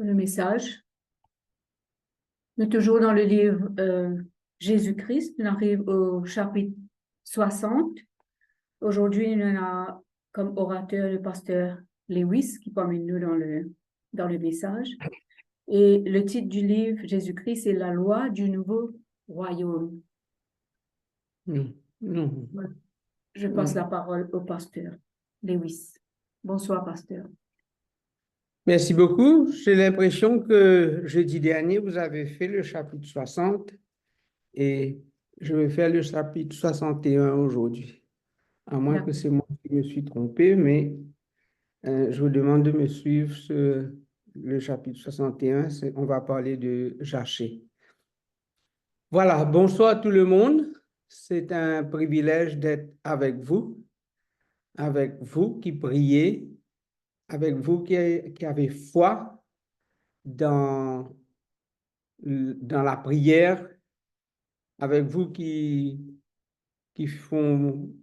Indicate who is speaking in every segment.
Speaker 1: le message. On est toujours dans le livre Jésus-Christ. On arrive au chapitre 60. Aujourd'hui, on a comme orateur le pasteur Lewis qui parmi nous dans le message. Et le titre du livre Jésus-Christ, c'est La loi du nouveau royaume.
Speaker 2: Non, non.
Speaker 1: Je passe la parole au pasteur Lewis. Bonsoir, pasteur.
Speaker 2: Merci beaucoup. J'ai l'impression que jeudi dernier, vous avez fait le chapitre 60 et je vais faire le chapitre 61 aujourd'hui. À moins que
Speaker 1: D'accord.
Speaker 2: c'est moi qui me suis trompé, mais je vous demande de me suivre sur le chapitre 61. On va parler de Jachée. Voilà, bonsoir tout le monde. C'est un privilège d'être avec vous qui priez, avec vous qui avez foi dans la prière, avec vous qui font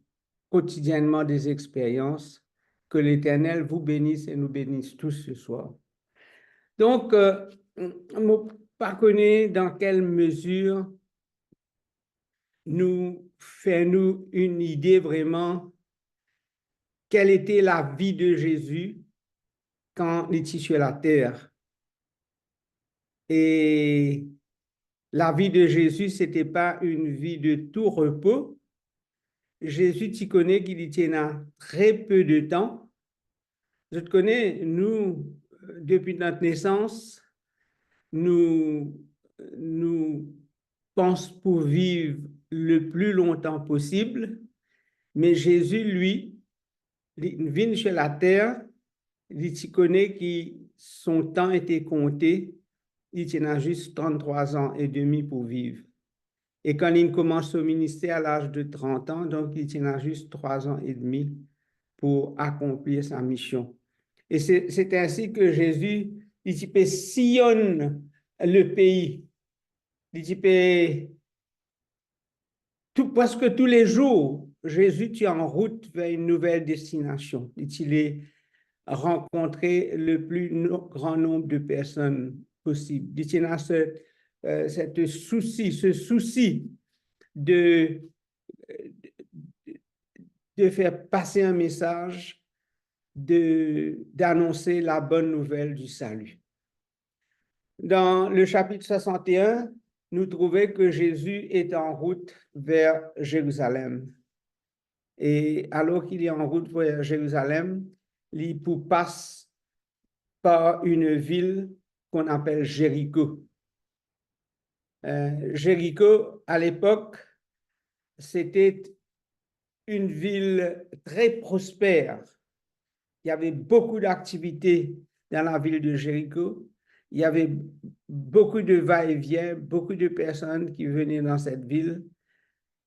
Speaker 2: quotidiennement des expériences. Que l'Éternel vous bénisse et nous bénisse tous ce soir. Donc, on ne connaît dans quelle mesure nous fait-nous une idée vraiment quelle était la vie de Jésus quand il était sur la terre. Et la vie de Jésus, ce n'était pas une vie de tout repos. Jésus, tu connais qu'il y tient très peu de temps. Je te connais, nous, depuis notre naissance, nous pensons pour vivre le plus longtemps possible, mais Jésus, lui, il vient sur la terre, il connaît que son temps était compté, il tient juste 33 ans et demi pour vivre. Et quand il commence au ministère à l'âge de 30 ans, donc il tient juste 3 ans et demi pour accomplir sa mission. Et c'est ainsi que Jésus, il sillonne le pays. Il presque tous les jours, Jésus est en route vers une nouvelle destination. Il est rencontré le plus grand nombre de personnes possible. Il a ce souci de, de faire passer un message, d'annoncer la bonne nouvelle du salut. Dans le chapitre 61, nous trouvons que Jésus est en route vers Jérusalem. Et alors qu'il est en route vers Jérusalem, il passe par une ville qu'on appelle Jéricho. Jéricho, à l'époque, c'était une ville très prospère. Il y avait beaucoup d'activités dans la ville de Jéricho. Il y avait beaucoup de va-et-vient, beaucoup de personnes qui venaient dans cette ville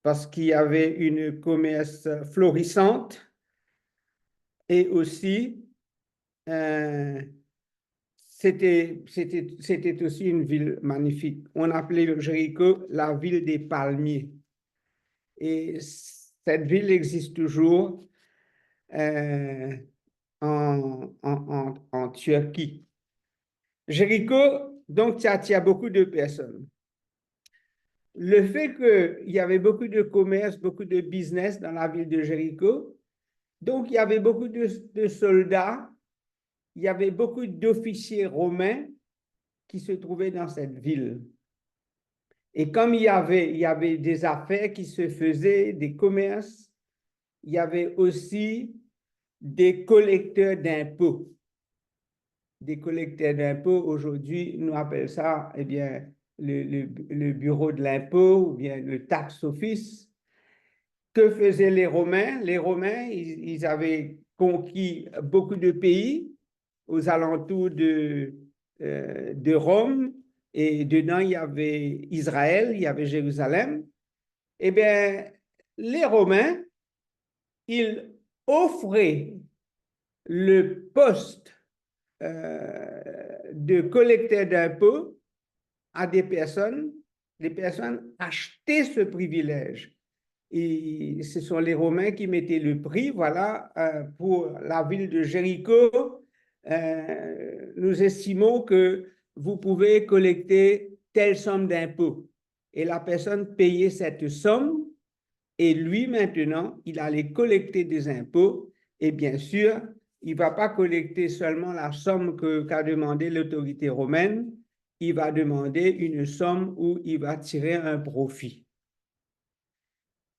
Speaker 2: parce qu'il y avait une commerce florissante et aussi c'était aussi une ville magnifique. On appelait Jéricho la ville des palmiers. Et cette ville existe toujours en Turquie. Jéricho, donc, il y a beaucoup de personnes. Le fait qu'il y avait beaucoup de commerce, beaucoup de business dans la ville de Jéricho, donc il y avait beaucoup de soldats, il y avait beaucoup d'officiers romains qui se trouvaient dans cette ville. Et comme il y avait des affaires qui se faisaient, des commerces, il y avait aussi des collecteurs d'impôts. Des collecteurs d'impôts, aujourd'hui, nous appelons ça, eh bien, le bureau de l'impôt ou bien le tax office. Que faisaient les Romains? Les Romains, ils avaient conquis beaucoup de pays aux alentours de Rome, et dedans, il y avait Israël, il y avait Jérusalem. Eh bien, les Romains, ils offraient le poste de collecteur d'impôts à des personnes. Les personnes achetaient ce privilège. Et ce sont les Romains qui mettaient le prix, voilà, pour la ville de Jéricho. nous estimons que vous pouvez collecter telle somme d'impôts. Et la personne payait cette somme et lui, maintenant, il allait collecter des impôts et bien sûr, il ne va pas collecter seulement la somme qu'a demandé l'autorité romaine, il va demander une somme où il va tirer un profit.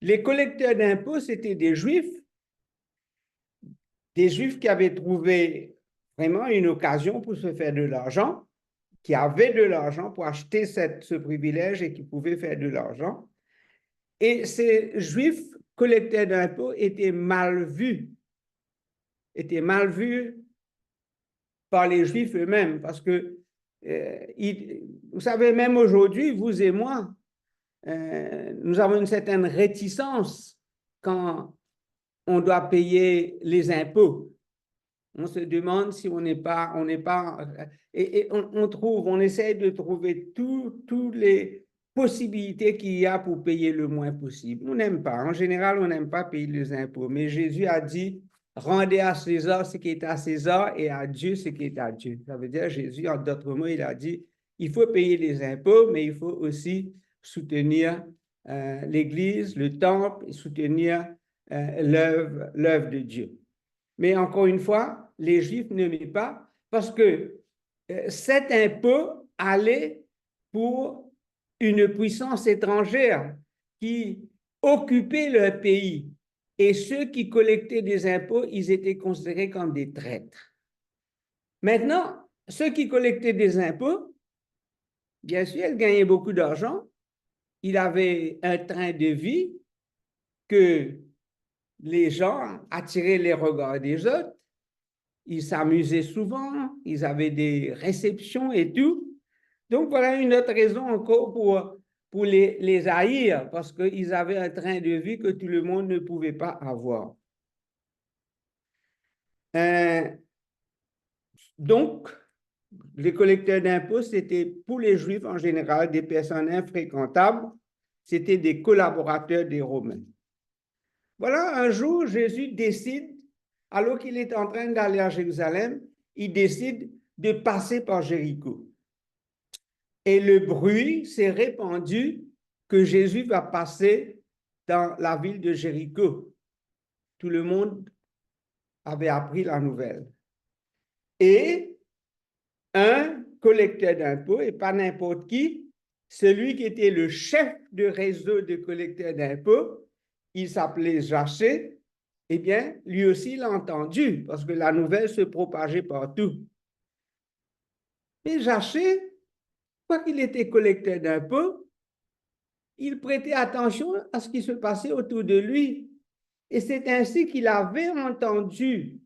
Speaker 2: Les collecteurs d'impôts, c'était des Juifs qui avaient trouvé vraiment une occasion pour se faire de l'argent, qui avaient de l'argent pour acheter ce privilège et qui pouvaient faire de l'argent. Et ces Juifs collecteurs d'impôts étaient mal vus par les Juifs eux-mêmes, parce que, vous savez, même aujourd'hui, vous et moi, nous avons une certaine réticence quand on doit payer les impôts. On se demande si on n'est pas, et on essaie de trouver toutes les possibilités qu'il y a pour payer le moins possible. On n'aime pas, en général, on n'aime pas payer les impôts, mais Jésus a dit, rendez à César ce qui est à César et à Dieu ce qui est à Dieu. Ça veut dire, Jésus, en d'autres mots, il a dit, il faut payer les impôts, mais il faut aussi soutenir l'Église, le temple, et soutenir l'œuvre de Dieu. Mais encore une fois, les Juifs n'aimaient pas parce que cet impôt allait pour une puissance étrangère qui occupait leur pays. Et ceux qui collectaient des impôts, ils étaient considérés comme des traîtres. Maintenant, ceux qui collectaient des impôts, bien sûr, ils gagnaient beaucoup d'argent. Ils avaient un train de vie que les gens attiraient les regards des autres. Ils s'amusaient souvent, ils avaient des réceptions et tout. Donc, voilà une autre raison encore pour les haïr, parce qu'ils avaient un train de vie que tout le monde ne pouvait pas avoir. Donc, les collecteurs d'impôts, c'était pour les Juifs en général des personnes infréquentables, c'était des collaborateurs des Romains. Voilà, un jour, Jésus décide, alors qu'il est en train d'aller à Jérusalem, il décide de passer par Jéricho. Et le bruit s'est répandu que Jésus va passer dans la ville de Jéricho. Tout le monde avait appris la nouvelle. Et un collecteur d'impôts, et pas n'importe qui, celui qui était le chef de réseau de collecteurs d'impôts, il s'appelait Zachée, eh bien, lui aussi l'a entendu, parce que la nouvelle se propageait partout. Mais Zachée, quoi qu'il était collecteur d'impôts, il prêtait attention à ce qui se passait autour de lui. Et c'est ainsi qu'il avait entendu,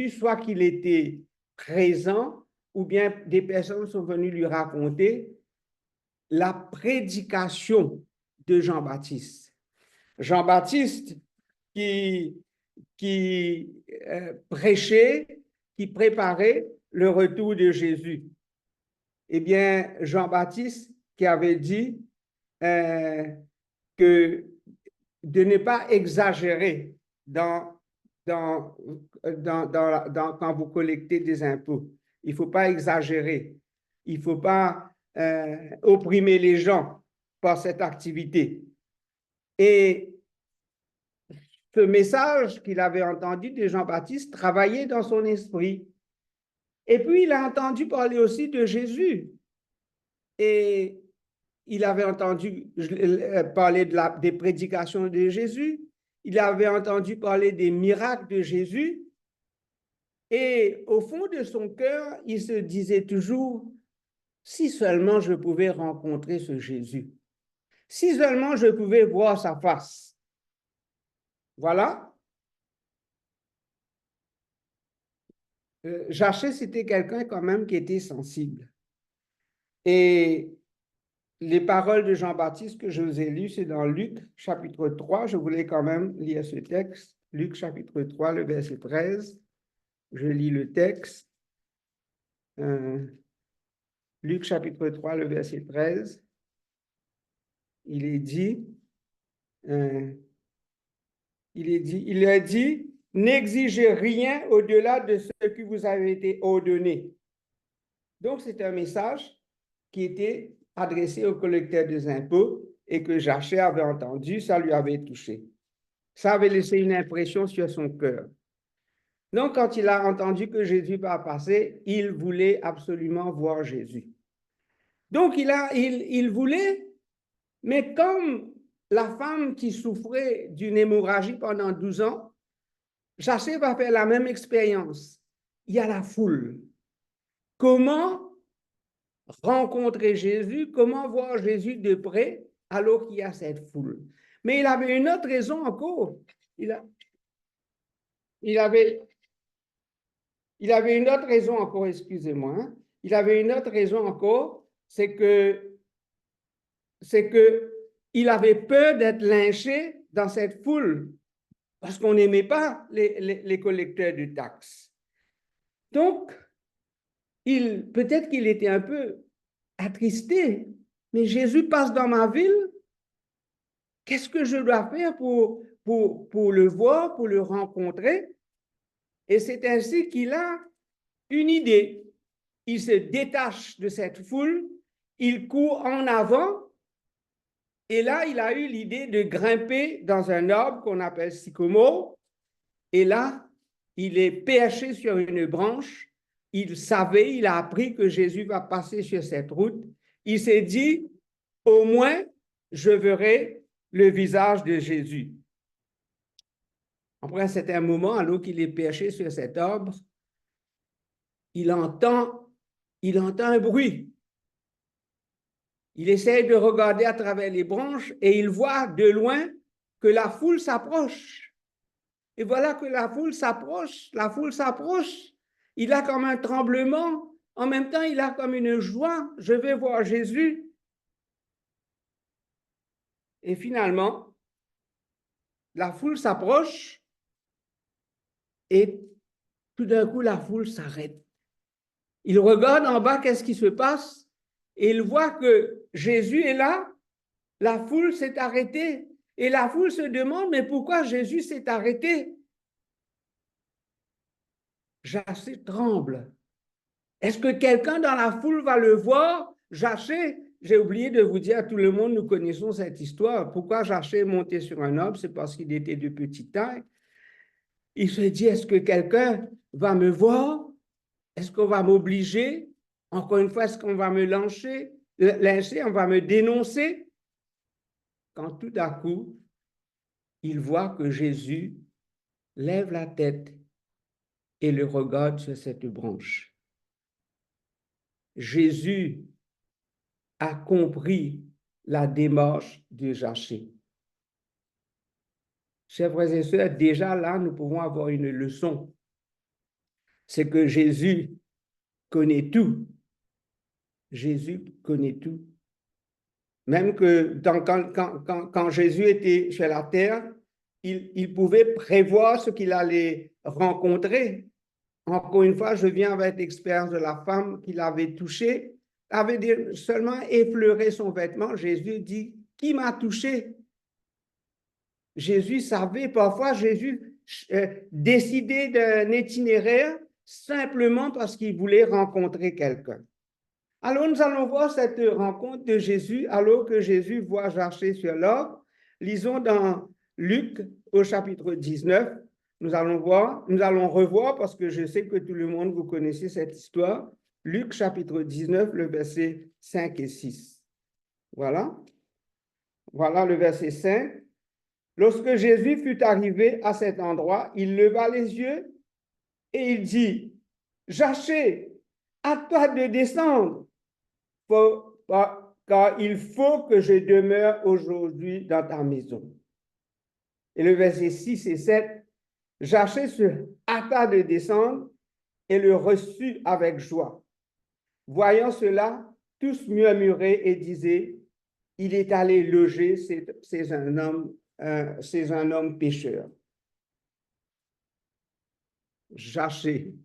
Speaker 2: soit qu'il était présent, ou bien des personnes sont venues lui raconter la prédication de Jean-Baptiste. Jean-Baptiste qui prêchait, qui préparait le retour de Jésus. Eh bien, Jean-Baptiste qui avait dit que de ne pas exagérer quand vous collectez des impôts. Il ne faut pas exagérer. Il ne faut pas opprimer les gens par cette activité. Et ce message qu'il avait entendu de Jean-Baptiste travaillait dans son esprit. Et puis, il a entendu parler aussi de Jésus. Et il avait entendu parler des prédications de Jésus. Il avait entendu parler des miracles de Jésus. Et au fond de son cœur, il se disait toujours, si seulement je pouvais rencontrer ce Jésus. Si seulement je pouvais voir sa face. Voilà. Zachée, c'était quelqu'un quand même qui était sensible. Et les paroles de Jean-Baptiste que je vous ai lues, c'est dans Luc chapitre 3. Je voulais quand même lire ce texte. Luc chapitre 3, le verset 13. Je lis le texte. Luc chapitre 3, le verset 13. Il a dit, N'exigez rien au-delà de ce qui vous avait été ordonné. Donc, c'est un message qui était adressé au collecteur des impôts et que Zachée avait entendu, ça lui avait touché. Ça avait laissé une impression sur son cœur. Donc, quand il a entendu que Jésus va passer, il voulait absolument voir Jésus. Donc, il voulait, mais comme la femme qui souffrait d'une hémorragie pendant 12 ans, Zachée va faire la même expérience. Il y a la foule. Comment rencontrer Jésus, comment voir Jésus de près alors qu'il y a cette foule? Mais il avait une autre raison encore. Il avait une autre raison encore, excusez-moi. Hein. Il avait une autre raison encore, c'est que il avait peur d'être lynché dans cette foule parce qu'on n'aimait pas les collecteurs de taxes. Donc, peut-être qu'il était un peu attristé, mais Jésus passe dans ma ville. Qu'est-ce que je dois faire pour le voir, pour le rencontrer? Et c'est ainsi qu'il a une idée. Il se détache de cette foule, il court en avant, et là, il a eu l'idée de grimper dans un arbre qu'on appelle sycomore, et là, il est perché sur une branche, il savait, il a appris que Jésus va passer sur cette route, il s'est dit, au moins, je verrai le visage de Jésus. Après un certain moment, alors qu'il est perché sur cet arbre, il entend un bruit. Il essaie de regarder à travers les branches et il voit de loin que la foule s'approche. Et voilà que la foule s'approche. Il a comme un tremblement. En même temps, il a comme une joie. Je vais voir Jésus. Et finalement, la foule s'approche et tout d'un coup, la foule s'arrête. Il regarde en bas, qu'est-ce qui se passe? Et il voit que Jésus est là, la foule s'est arrêtée. Et la foule se demande, mais pourquoi Jésus s'est arrêté? Zachée tremble. Est-ce que quelqu'un dans la foule va le voir? Zachée, j'ai oublié de vous dire à tout le monde, nous connaissons cette histoire. Pourquoi Zachée est monté sur un arbre? C'est parce qu'il était de petite taille. Il se dit, est-ce que quelqu'un va me voir? Est-ce qu'on va m'obliger? Encore une fois, est-ce qu'on va me lyncher? On va me dénoncer? Quand tout d'un coup, il voit que Jésus lève la tête et le regarde sur cette branche. Jésus a compris la démarche de Zachée. Chers frères et sœurs, déjà là, nous pouvons avoir une leçon. C'est que Jésus connaît tout. Jésus connaît tout. Même que quand Jésus était sur la terre, il pouvait prévoir ce qu'il allait rencontrer. Encore une fois, je viens avec l'expérience de la femme qui l'avait touché, avait seulement effleuré son vêtement. Jésus dit, qui m'a touché? Jésus savait, parfois Jésus décidait d'un itinéraire simplement parce qu'il voulait rencontrer quelqu'un. Alors, nous allons voir cette rencontre de Jésus alors que Jésus voit Zachée sur l'arbre. Lisons dans Luc au chapitre 19. Nous allons revoir parce que je sais que tout le monde, vous connaissez cette histoire. Luc chapitre 19, le verset 5 et 6. Voilà. Voilà le verset 5. Lorsque Jésus fut arrivé à cet endroit, il leva les yeux et il dit, Zachée, à toi de descendre. Car il faut que je demeure aujourd'hui dans ta maison. Et le verset 6 et 7, Zachée se hâta de descendre et le reçut avec joie. Voyant cela, tous murmuraient et disaient, il est allé loger, c'est un homme pécheur. Zachée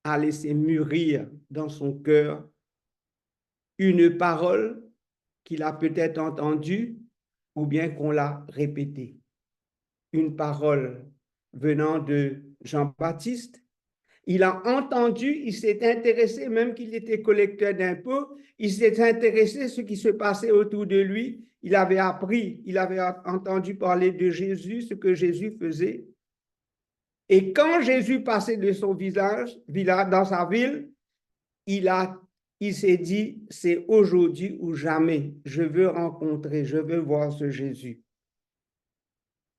Speaker 2: a laissé mûrir dans son cœur une parole qu'il a peut-être entendue ou bien qu'on l'a répétée. une parole venant de Jean-Baptiste. Il a entendu, il s'est intéressé, même qu'il était collecteur d'impôts, il s'est intéressé à ce qui se passait autour de lui. Il avait appris, il avait entendu parler de Jésus, ce que Jésus faisait. Et quand Jésus passait de son village dans sa ville, il s'est dit, c'est aujourd'hui ou jamais. Je veux rencontrer, je veux voir ce Jésus.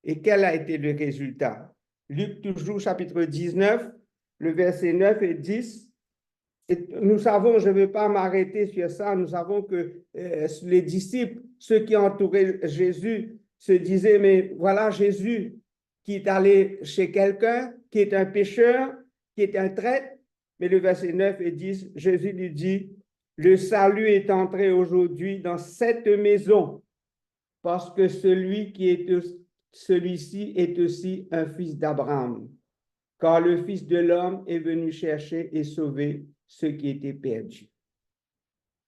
Speaker 2: Et quel a été le résultat? Luc toujours, chapitre 19, le verset 9 et 10. Et nous savons, je ne veux pas m'arrêter sur ça, nous savons que les disciples, ceux qui entouraient Jésus, se disaient, mais voilà Jésus qui est allé chez quelqu'un, qui est un pécheur, qui est un traître. Mais le verset 9 et 10, Jésus lui dit, le salut est entré aujourd'hui dans cette maison, parce que celui-ci est aussi un fils d'Abraham, car le Fils de l'homme est venu chercher et sauver ceux qui étaient perdus.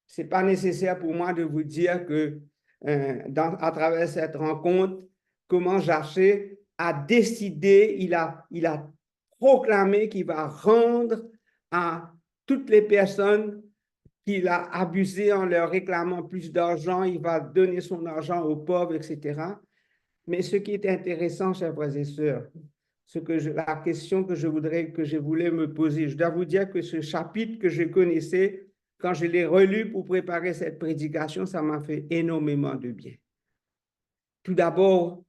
Speaker 2: Ce n'est pas nécessaire pour moi de vous dire que à travers cette rencontre, comment Zaché a décidé, il a proclamé qu'il va rendre à toutes les personnes qu'il a abusées en leur réclamant plus d'argent, il va donner son argent aux pauvres, etc. Mais ce qui est intéressant, chers frères et sœurs, la question que je voulais me poser, je dois vous dire que ce chapitre que je connaissais, quand je l'ai relu pour préparer cette prédication, ça m'a fait énormément de bien. Tout d'abord,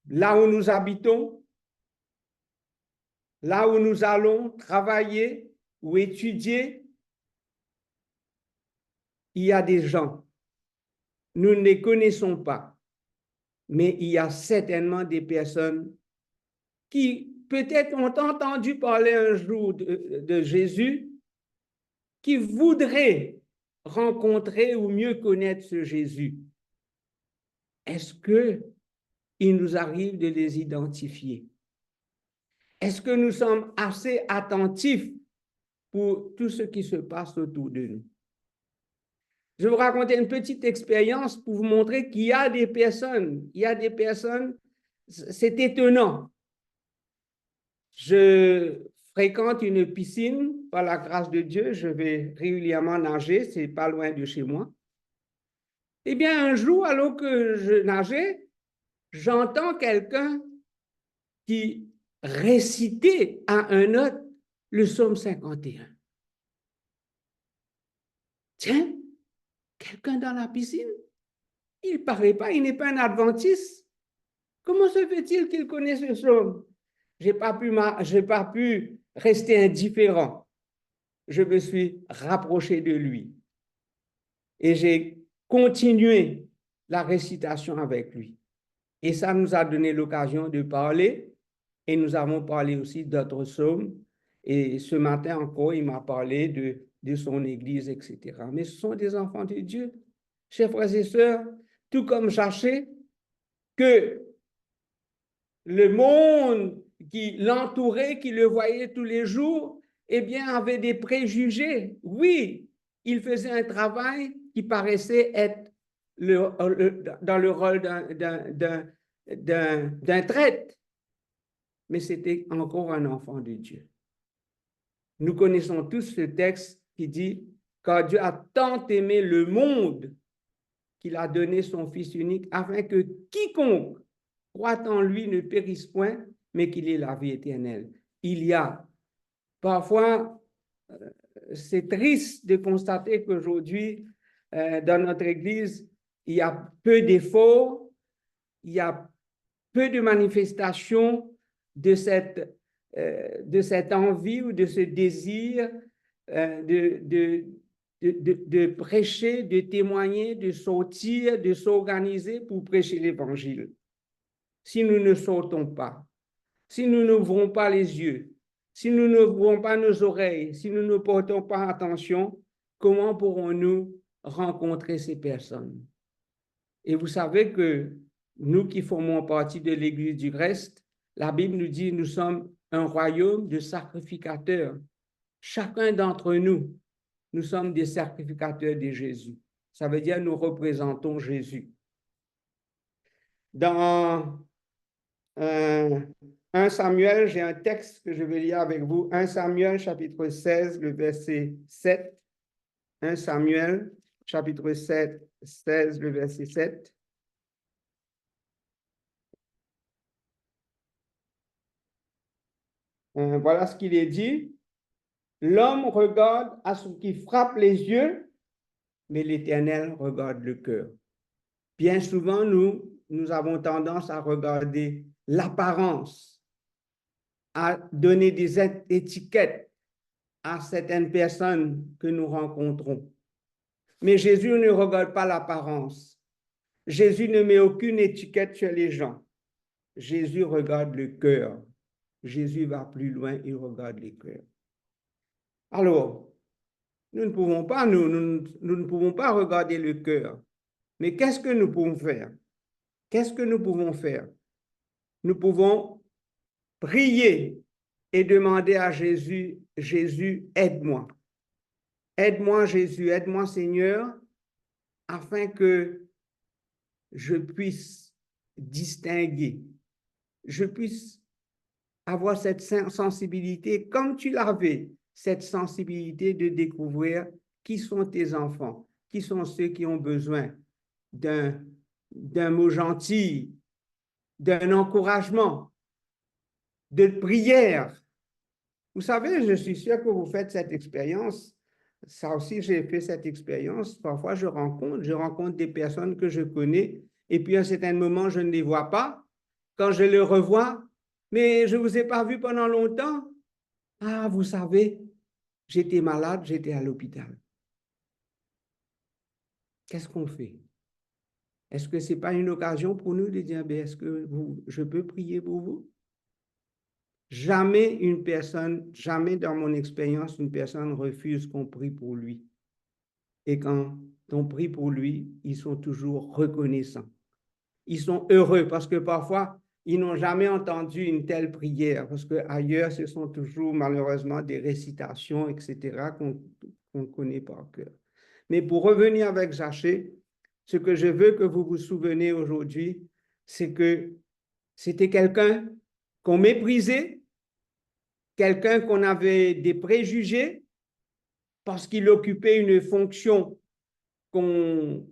Speaker 2: là où nous habitons, là où nous allons travailler ou étudier, il y a des gens. Nous ne les connaissons pas, mais il y a certainement des personnes qui peut-être ont entendu parler un jour de Jésus, qui voudraient rencontrer ou mieux connaître ce Jésus. Est-ce qu'il nous arrive de les identifier? Est-ce que nous sommes assez attentifs pour tout ce qui se passe autour de nous? Je vais vous raconter une petite expérience pour vous montrer qu'il y a des personnes, c'est étonnant. Je fréquente une piscine, par la grâce de Dieu, je vais régulièrement nager, c'est pas loin de chez moi. Eh bien, un jour, alors que je nageais, j'entends quelqu'un qui récitait à un autre le psaume 51. Tiens, quelqu'un dans la piscine, il ne paraît pas, il n'est pas un adventiste. Comment se fait-il qu'il connaisse ce psaume? Je n'ai pas pu rester indifférent. Je me suis rapproché de lui et j'ai continué la récitation avec lui. Et ça nous a donné l'occasion de parler et nous avons parlé aussi d'autres psaumes. Et ce matin encore, il m'a parlé de son église, etc. Mais ce sont des enfants de Dieu, chers frères et sœurs, tout comme Zaché, que le monde qui l'entourait, qui le voyait tous les jours, eh bien, avait des préjugés. Oui, il faisait un travail qui paraissait être dans le rôle d'un traître, mais c'était encore un enfant de Dieu. Nous connaissons tous ce texte qui dit « Car Dieu a tant aimé le monde qu'il a donné son Fils unique afin que quiconque croit en lui ne périsse point, mais qu'il ait la vie éternelle. » Il y a parfois, c'est triste de constater qu'aujourd'hui, dans notre Église, il y a peu d'efforts, il y a peu de manifestations de cette envie ou de ce désir de prêcher, de témoigner, de sortir, de s'organiser pour prêcher l'Évangile. Si nous ne sortons pas, si nous n'ouvrons pas les yeux, si nous n'ouvrons pas nos oreilles, si nous ne portons pas attention, comment pourrons-nous rencontrer ces personnes? Et vous savez que nous qui formons partie de l'Église du reste, la Bible nous dit nous sommes un royaume de sacrificateurs. Chacun d'entre nous, nous sommes des sacrificateurs de Jésus. Ça veut dire nous représentons Jésus. Dans 1 Samuel, j'ai un texte que je vais lire avec vous. 1 Samuel, chapitre 16, le verset 7. 1 Samuel, chapitre 16, le verset 7. Voilà ce qu'il est dit. L'homme regarde à ce qui frappe les yeux, mais l'Éternel regarde le cœur. Bien souvent, nous avons tendance à regarder l'apparence, à donner des étiquettes à certaines personnes que nous rencontrons. Mais Jésus ne regarde pas l'apparence. Jésus ne met aucune étiquette sur les gens. Jésus regarde le cœur. Jésus va plus loin, il regarde les cœurs. Alors, nous ne pouvons pas, nous ne pouvons pas regarder le cœur. Mais qu'est-ce que nous pouvons faire? Qu'est-ce que nous pouvons faire? Nous pouvons prier et demander à Jésus, Jésus, aide-moi. Aide-moi, Jésus, aide-moi, Seigneur, afin que je puisse distinguer, je puisse avoir cette sensibilité, comme tu l'avais, cette sensibilité de découvrir qui sont tes enfants, qui sont ceux qui ont besoin d'un mot gentil, d'un encouragement, de prière. Vous savez, je suis sûr que vous faites cette expérience. Ça aussi, j'ai fait cette expérience. Parfois, je rencontre des personnes que je connais, et puis à un certain moment, je ne les vois pas. Quand je les revois, mais je ne vous ai pas vu pendant longtemps. Ah, vous savez, j'étais malade, j'étais à l'hôpital. Qu'est-ce qu'on fait? Est-ce que ce n'est pas une occasion pour nous de dire, est-ce que je peux prier pour vous? Jamais une personne, jamais dans mon expérience, une personne refuse qu'on prie pour lui. Et quand on prie pour lui, ils sont toujours reconnaissants. Ils sont heureux parce que parfois, ils n'ont jamais entendu une telle prière parce qu'ailleurs, ce sont toujours malheureusement des récitations, etc., qu'on connaît par cœur. Mais pour revenir avec Zachée, ce que je veux que vous vous souveniez aujourd'hui, c'est que c'était quelqu'un qu'on méprisait, quelqu'un qu'on avait des préjugés parce qu'il occupait une fonction qu'on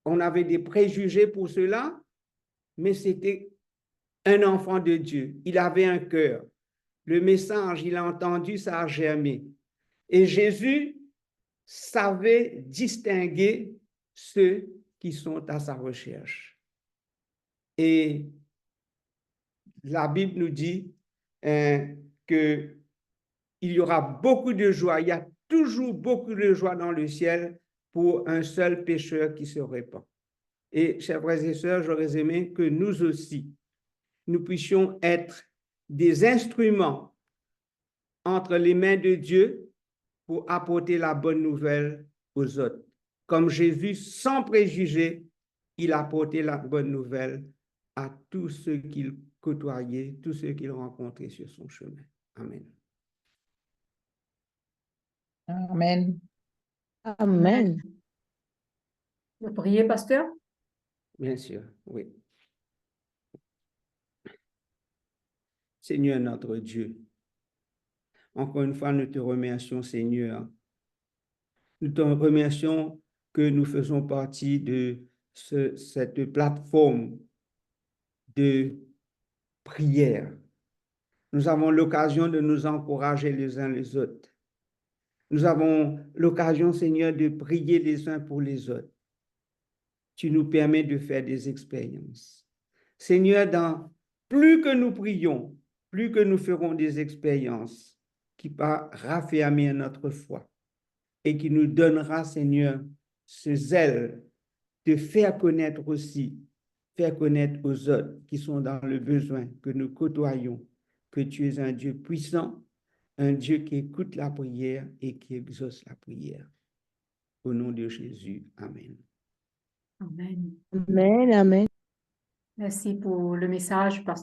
Speaker 2: avait des préjugés pour cela, mais c'était un enfant de Dieu. Il avait un cœur. Le message, il a entendu, ça a germé. Et Jésus savait distinguer ceux qui sont à sa recherche. Et la Bible nous dit qu'il y aura beaucoup de joie, il y a toujours beaucoup de joie dans le ciel pour un seul pécheur qui se répand. Et, chers frères et sœurs, j'aurais aimé que nous aussi, nous puissions être des instruments entre les mains de Dieu pour apporter la bonne nouvelle aux autres. Comme Jésus, sans préjugés, il apportait la bonne nouvelle à tous ceux qu'il côtoyait, tous ceux qu'il rencontrait sur son chemin. Amen.
Speaker 3: Amen.
Speaker 1: Amen. Vous priez, pasteur?
Speaker 2: Bien sûr, oui. Seigneur notre Dieu, encore une fois, nous te remercions, Seigneur. Nous te remercions que nous faisons partie de cette plateforme de prière. Nous avons l'occasion de nous encourager les uns les autres. Nous avons l'occasion, Seigneur, de prier les uns pour les autres. Tu nous permets de faire des expériences. Seigneur, plus que nous prions, plus que nous ferons des expériences qui va raffermir notre foi et qui nous donnera, Seigneur, ce zèle de faire connaître aussi, faire connaître aux autres qui sont dans le besoin que nous côtoyons, que tu es un Dieu puissant, un Dieu qui écoute la prière et qui exauce la prière. Au nom de Jésus, Amen.
Speaker 1: Amen.
Speaker 3: Amen, amen.
Speaker 1: Merci pour le message, pasteur.